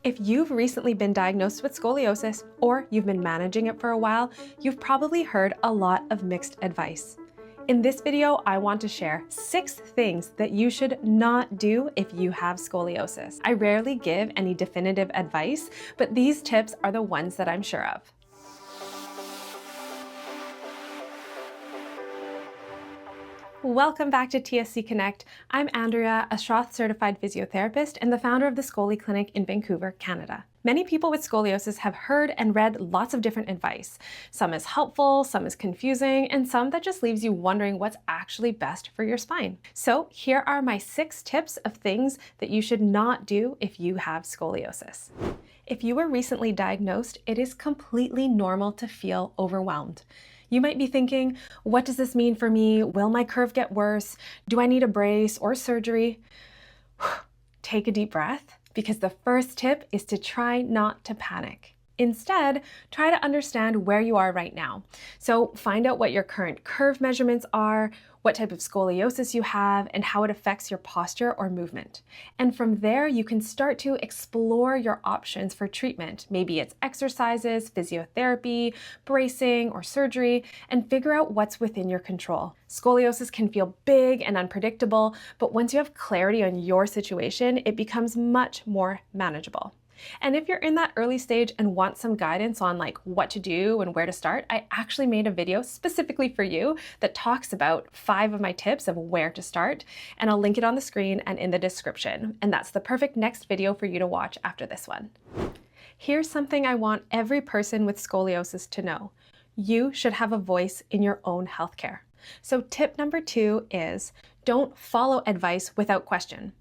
If you've recently been diagnosed with scoliosis or you've been managing it for a while, you've probably heard a lot of mixed advice. In this video, I want to share 6 things that you should not do if you have scoliosis. I rarely give any definitive advice, but these tips are the ones that I'm sure of. Welcome back to TSC Connect. I'm Andrea, a Schroth certified physiotherapist and the founder of the ScoliClinic in Vancouver, Canada. Many people with scoliosis have heard and read lots of different advice. Some is helpful, some is confusing, and some that just leaves you wondering what's actually best for your spine. So here are my 6 tips of things that you should not do if you have scoliosis. If you were recently diagnosed, it is completely normal to feel overwhelmed. You might be thinking, what does this mean for me? Will my curve get worse? Do I need a brace or surgery? Take a deep breath, because the first tip is to try not to panic. Instead, try to understand where you are right now. So find out what your current curve measurements are, what type of scoliosis you have, and how it affects your posture or movement. And from there, you can start to explore your options for treatment. Maybe it's exercises, physiotherapy, bracing, or surgery, and figure out what's within your control. Scoliosis can feel big and unpredictable, but once you have clarity on your situation, it becomes much more manageable. And if you're in that early stage and want some guidance on what to do and where to start, I actually made a video specifically for you that talks about 5 of my tips of where to start, and I'll link it on the screen and in the description. And that's the perfect next video for you to watch after this one. Here's something I want every person with scoliosis to know. You should have a voice in your own healthcare. So tip number 2 is don't follow advice without question.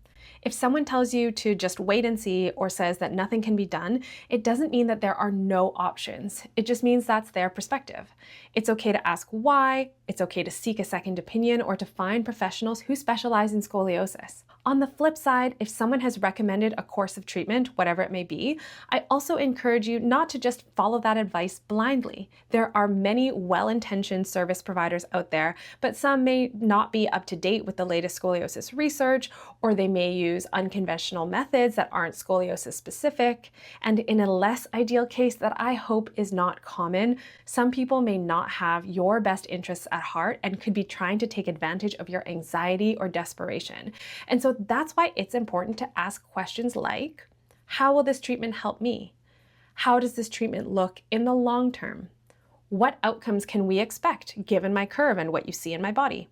If someone tells you to just wait and see or says that nothing can be done, it doesn't mean that there are no options. It just means that's their perspective. It's okay to ask why, it's okay to seek a second opinion or to find professionals who specialize in scoliosis. On the flip side, if someone has recommended a course of treatment, whatever it may be, I also encourage you not to just follow that advice blindly. There are many well-intentioned service providers out there, but some may not be up to date with the latest scoliosis research, or they may use unconventional methods that aren't scoliosis specific. And in a less ideal case that I hope is not common, some people may not have your best interests at heart and could be trying to take advantage of your anxiety or desperation. And so that's why it's important to ask questions like, how will this treatment help me? How does this treatment look in the long term? What outcomes can we expect given my curve and what you see in my body?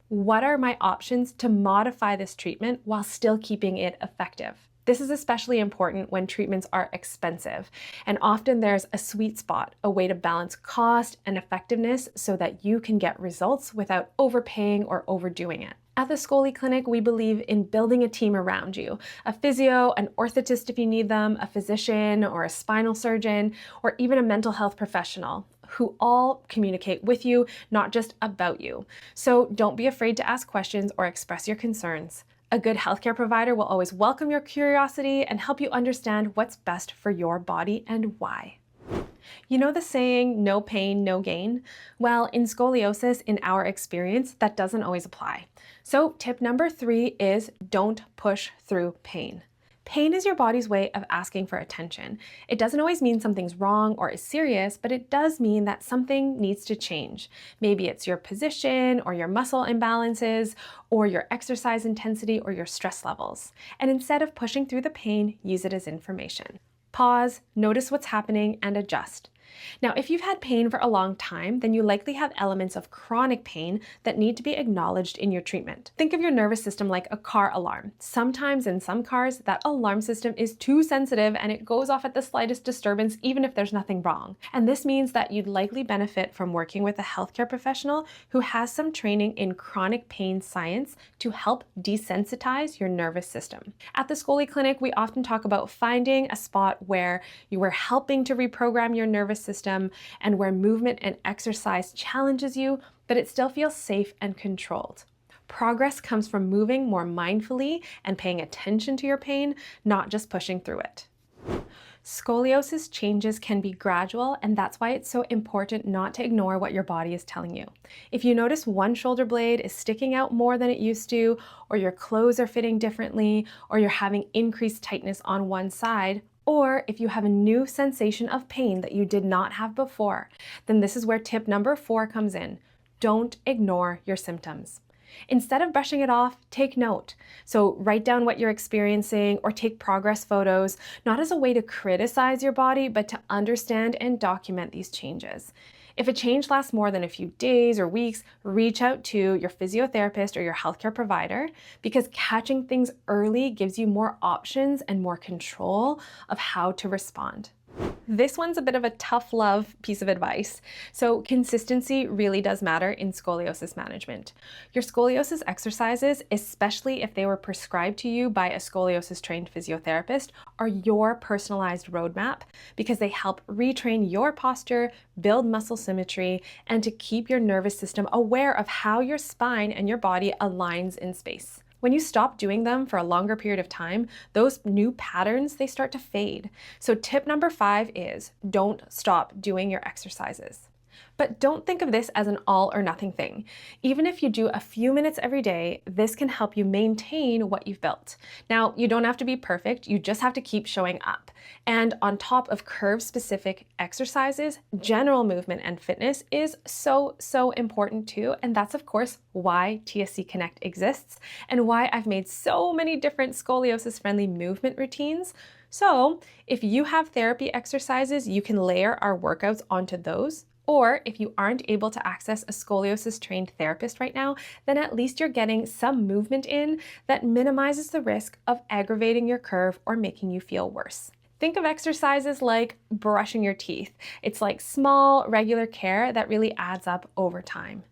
What are my options to modify this treatment while still keeping it effective? This is especially important when treatments are expensive, and often there's a sweet spot, a way to balance cost and effectiveness so that you can get results without overpaying or overdoing it. At the ScoliClinic, we believe in building a team around you, a physio, an orthotist if you need them, a physician or a spinal surgeon, or even a mental health professional who all communicate with you, not just about you. So don't be afraid to ask questions or express your concerns. A good healthcare provider will always welcome your curiosity and help you understand what's best for your body and why. You know the saying, no pain, no gain? Well, in scoliosis, in our experience, that doesn't always apply. So tip number 3 is don't push through pain. Pain is your body's way of asking for attention. It doesn't always mean something's wrong or is serious, but it does mean that something needs to change. Maybe it's your position or your muscle imbalances or your exercise intensity or your stress levels. And instead of pushing through the pain, use it as information. Pause, notice what's happening, and adjust. Now, if you've had pain for a long time, then you likely have elements of chronic pain that need to be acknowledged in your treatment. Think of your nervous system like a car alarm. Sometimes in some cars, that alarm system is too sensitive and it goes off at the slightest disturbance, even if there's nothing wrong. And this means that you'd likely benefit from working with a healthcare professional who has some training in chronic pain science to help desensitize your nervous system. At the ScoliClinic, we often talk about finding a spot where you are helping to reprogram your nervous system and where movement and exercise challenges you, but it still feels safe and controlled. Progress comes from moving more mindfully and paying attention to your pain, not just pushing through it. Scoliosis changes can be gradual, and that's why it's so important not to ignore what your body is telling you. If you notice one shoulder blade is sticking out more than it used to, or your clothes are fitting differently, or you're having increased tightness on one side, or if you have a new sensation of pain that you did not have before, then this is where tip number 4 comes in. Don't ignore your symptoms. Instead of brushing it off, take note. So write down what you're experiencing or take progress photos, not as a way to criticize your body, but to understand and document these changes. If a change lasts more than a few days or weeks, reach out to your physiotherapist or your healthcare provider, because catching things early gives you more options and more control of how to respond. This one's a bit of a tough love piece of advice. So consistency really does matter in scoliosis management. Your scoliosis exercises, especially if they were prescribed to you by a scoliosis-trained physiotherapist, are your personalized roadmap because they help retrain your posture, build muscle symmetry, and to keep your nervous system aware of how your spine and your body aligns in space. When you stop doing them for a longer period of time, those new patterns, they start to fade. So tip number 5 is don't stop doing your exercises. But don't think of this as an all or nothing thing. Even if you do a few minutes every day, this can help you maintain what you've built. Now, you don't have to be perfect, you just have to keep showing up. And on top of curve-specific exercises, general movement and fitness is so important too. And that's of course why TSC Connect exists and why I've made so many different scoliosis-friendly movement routines. So if you have therapy exercises, you can layer our workouts onto those. Or if you aren't able to access a scoliosis-trained therapist right now, then at least you're getting some movement in that minimizes the risk of aggravating your curve or making you feel worse. Think of exercises like brushing your teeth. It's like small, regular care that really adds up over time.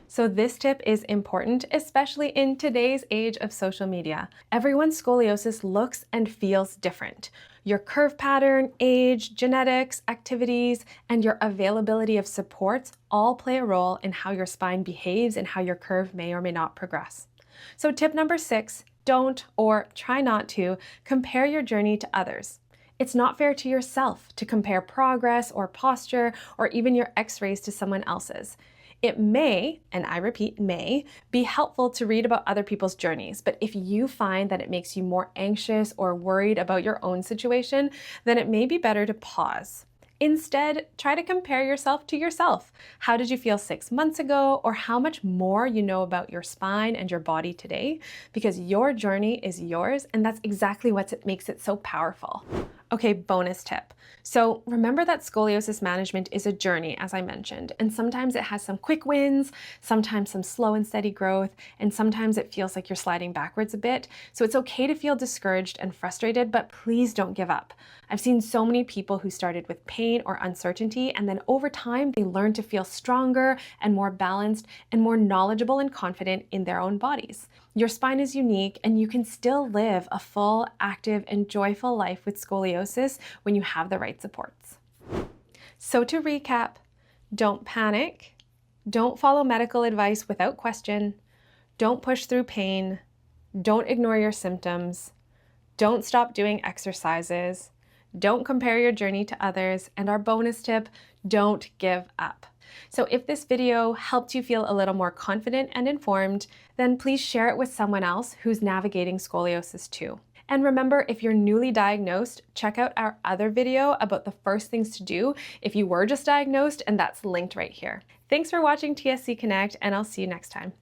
So this tip is important, especially in today's age of social media. Everyone's scoliosis looks and feels different. Your curve pattern, age, genetics, activities, and your availability of supports all play a role in how your spine behaves and how your curve may or may not progress. So tip number 6, don't or try not to compare your journey to others. It's not fair to yourself to compare progress or posture or even your x-rays to someone else's. It may, and I repeat, may, be helpful to read about other people's journeys, but if you find that it makes you more anxious or worried about your own situation, then it may be better to pause. Instead, try to compare yourself to yourself. How did you feel 6 months ago, or how much more you know about your spine and your body today? Because your journey is yours, and that's exactly what makes it so powerful. Okay, bonus tip. So remember that scoliosis management is a journey, as I mentioned, and sometimes it has some quick wins, sometimes some slow and steady growth, and sometimes it feels like you're sliding backwards a bit. So it's okay to feel discouraged and frustrated, but please don't give up. I've seen so many people who started with pain or uncertainty, and then over time they learn to feel stronger and more balanced and more knowledgeable and confident in their own bodies. Your spine is unique, and you can still live a full, active, and joyful life with scoliosis when you have the right supports. So to recap, don't panic, don't follow medical advice without question, don't push through pain, don't ignore your symptoms, don't stop doing exercises, don't compare your journey to others, and our bonus tip, don't give up. So if this video helped you feel a little more confident and informed, then please share it with someone else who's navigating scoliosis too. And remember, if you're newly diagnosed, check out our other video about the first things to do if you were just diagnosed, and that's linked right here. Thanks for watching TSC Connect, and I'll see you next time.